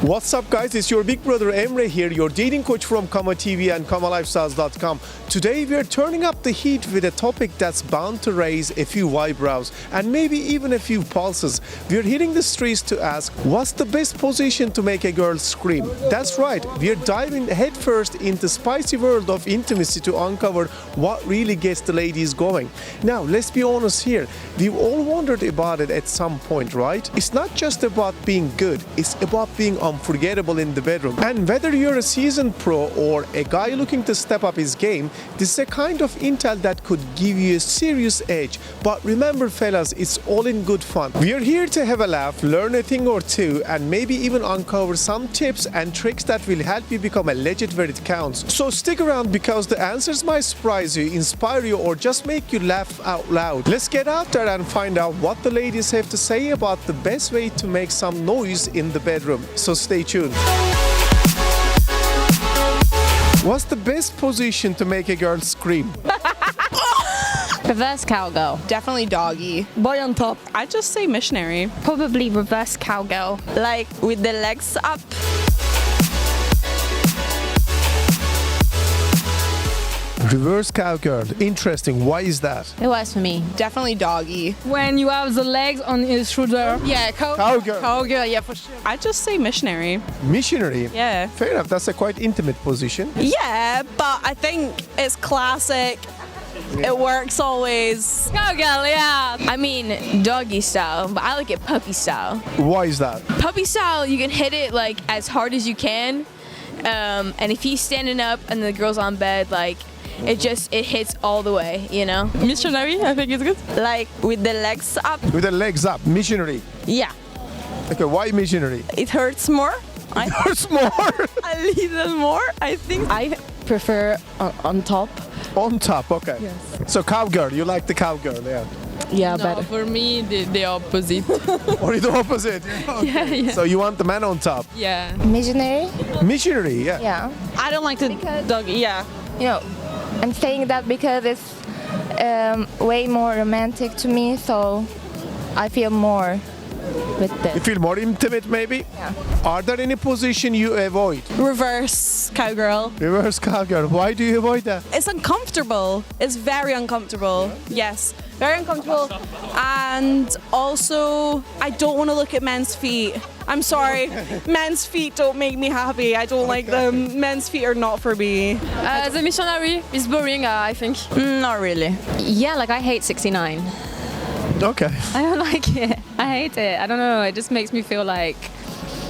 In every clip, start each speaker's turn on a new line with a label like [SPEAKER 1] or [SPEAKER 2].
[SPEAKER 1] What's up guys, it's your big brother Emre here, your dating coach from KamaTV and KamaLifestyles.com. Today we are turning up the heat with a topic that's bound to raise a few eyebrows and maybe even a few pulses. We are hitting the streets to ask, what's the best position to make a girl scream? That's right, we are diving headfirst into spicy world of intimacy to uncover what really gets the ladies going. Now let's be honest here, we've all wondered about it at some point, right? It's not just about being good, it's about being unforgettable in the bedroom. And whether you're a seasoned pro or a guy looking to step up his game, this is a kind of intel that could give you a serious edge. But remember fellas, it's all in good fun. We are here to have a laugh, learn a thing or two, and maybe even uncover some tips and tricks that will help you become a legend where it counts. So stick around because the answers might surprise you, inspire you, or just make you laugh out loud. Let's get out there and find out what the ladies have to say about the best way to make some noise in the bedroom. So stay tuned. What's the best position to make a girl scream?
[SPEAKER 2] Reverse cowgirl.
[SPEAKER 3] Definitely doggy.
[SPEAKER 4] Boy on top.
[SPEAKER 3] I just say missionary.
[SPEAKER 2] Probably reverse cowgirl.
[SPEAKER 4] Like with the legs up.
[SPEAKER 1] Reverse cowgirl. Interesting. Why is that?
[SPEAKER 2] It works for me.
[SPEAKER 3] Definitely doggy.
[SPEAKER 4] When you have the legs on his shoulder.
[SPEAKER 3] Yeah,
[SPEAKER 1] Cowgirl.
[SPEAKER 3] cowgirl, yeah, for sure. I just say missionary.
[SPEAKER 1] Missionary.
[SPEAKER 3] Yeah.
[SPEAKER 1] Fair enough. That's a quite intimate position.
[SPEAKER 3] Yeah, but I think it's classic. It works always.
[SPEAKER 2] Cowgirl, yeah. I mean, doggy style, but I like it puppy style.
[SPEAKER 1] Why is that?
[SPEAKER 2] Puppy style, you can hit it like as hard as you can. And if he's standing up and the girl's on bed, like, it hits all the way, you know?
[SPEAKER 4] Missionary, I think it's good.
[SPEAKER 3] Like with the legs up.
[SPEAKER 1] With the legs up. Missionary.
[SPEAKER 3] Yeah.
[SPEAKER 1] Okay, why missionary?
[SPEAKER 3] It hurts more.
[SPEAKER 1] It hurts more.
[SPEAKER 3] A little more, I think.
[SPEAKER 4] I prefer on top.
[SPEAKER 1] On top, okay.
[SPEAKER 4] Yes.
[SPEAKER 1] So cowgirl, you like the cowgirl, yeah.
[SPEAKER 4] Yeah,
[SPEAKER 5] No,
[SPEAKER 4] better.
[SPEAKER 5] for me, the opposite.
[SPEAKER 1] Or the opposite.
[SPEAKER 5] yeah.
[SPEAKER 1] So you want the man on top.
[SPEAKER 5] Yeah.
[SPEAKER 6] Missionary?
[SPEAKER 1] Missionary, yeah.
[SPEAKER 6] Yeah.
[SPEAKER 3] I don't like the doggy, yeah.
[SPEAKER 6] You know, I'm saying that because it's way more romantic to me, so I feel more with
[SPEAKER 1] You
[SPEAKER 6] this.
[SPEAKER 1] feel more intimate maybe?
[SPEAKER 6] Yeah.
[SPEAKER 1] Are there any position you avoid?
[SPEAKER 3] Reverse cowgirl.
[SPEAKER 1] Reverse cowgirl. Why do you avoid that?
[SPEAKER 3] It's uncomfortable. It's very uncomfortable. Yes, very uncomfortable. And also, I don't want to look at men's feet. I'm sorry. Men's feet don't make me happy. I don't like them. Men's feet are not for me.
[SPEAKER 4] The missionary is boring, I think.
[SPEAKER 3] Not really.
[SPEAKER 2] Yeah, like I hate 69.
[SPEAKER 1] Okay.
[SPEAKER 2] I don't like it. I hate it. I don't know. It just makes me feel like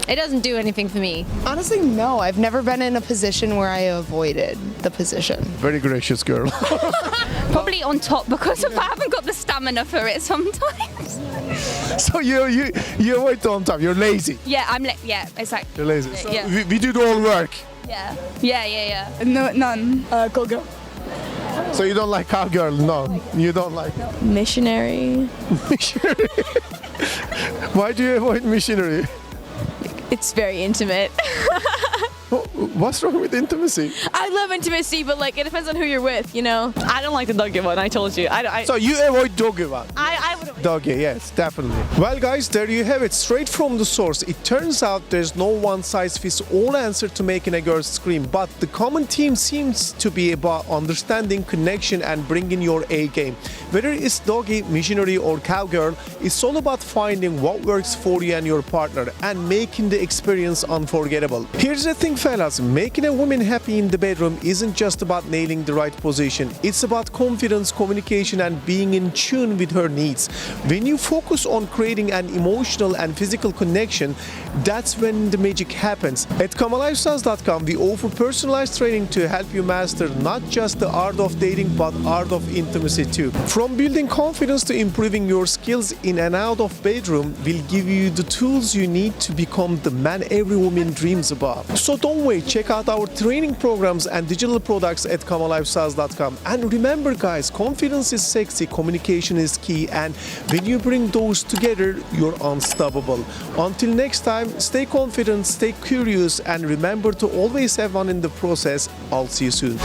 [SPEAKER 2] it doesn't do anything for me.
[SPEAKER 7] Honestly, no. I've never been in a position where I avoided the position.
[SPEAKER 1] Very gracious girl.
[SPEAKER 2] Probably on top because I haven't got the stamina for it sometimes.
[SPEAKER 1] So you avoid the on top. You're lazy.
[SPEAKER 2] Yeah, yeah, exactly.
[SPEAKER 1] You're lazy. So
[SPEAKER 2] Yeah.
[SPEAKER 1] we do the all work.
[SPEAKER 2] Yeah.
[SPEAKER 4] No, none. Cowgirl.
[SPEAKER 1] So you don't like cowgirl? No. You don't like
[SPEAKER 3] Missionary.
[SPEAKER 1] missionary. Why do you avoid missionary?
[SPEAKER 2] It's very intimate.
[SPEAKER 1] What's wrong with intimacy?
[SPEAKER 2] I love intimacy, but like it depends on who you're with, you know.
[SPEAKER 3] I don't like the doggy one. I told you.
[SPEAKER 1] So you avoid doggy one?
[SPEAKER 3] I would.
[SPEAKER 1] Doggy, yes, definitely. Well guys, there you have it, straight from the source. It turns out there's no one-size-fits-all answer to making a girl scream, but the common theme seems to be about understanding, connection, and bringing your A game. Whether it's doggy, missionary, or cowgirl, it's all about finding what works for you and your partner and making the experience unforgettable. Here's the thing fellas, making a woman happy in the bedroom isn't just about nailing the right position. It's about confidence, communication, and being in tune with her needs. When you focus on creating an emotional and physical connection, that's when the magic happens. At KamaLifestyles.com, we offer personalized training to help you master not just the art of dating, but art of intimacy too. From building confidence to improving your skills in and out of bedroom, we'll give you the tools you need to become the man every woman dreams about. So don't wait, check out our training programs and digital products at KamaLifestyles.com. And remember guys, confidence is sexy, communication is key, and when you bring those together, you're unstoppable. Until next time, stay confident, stay curious, and remember to always have fun in the process. I'll see you soon.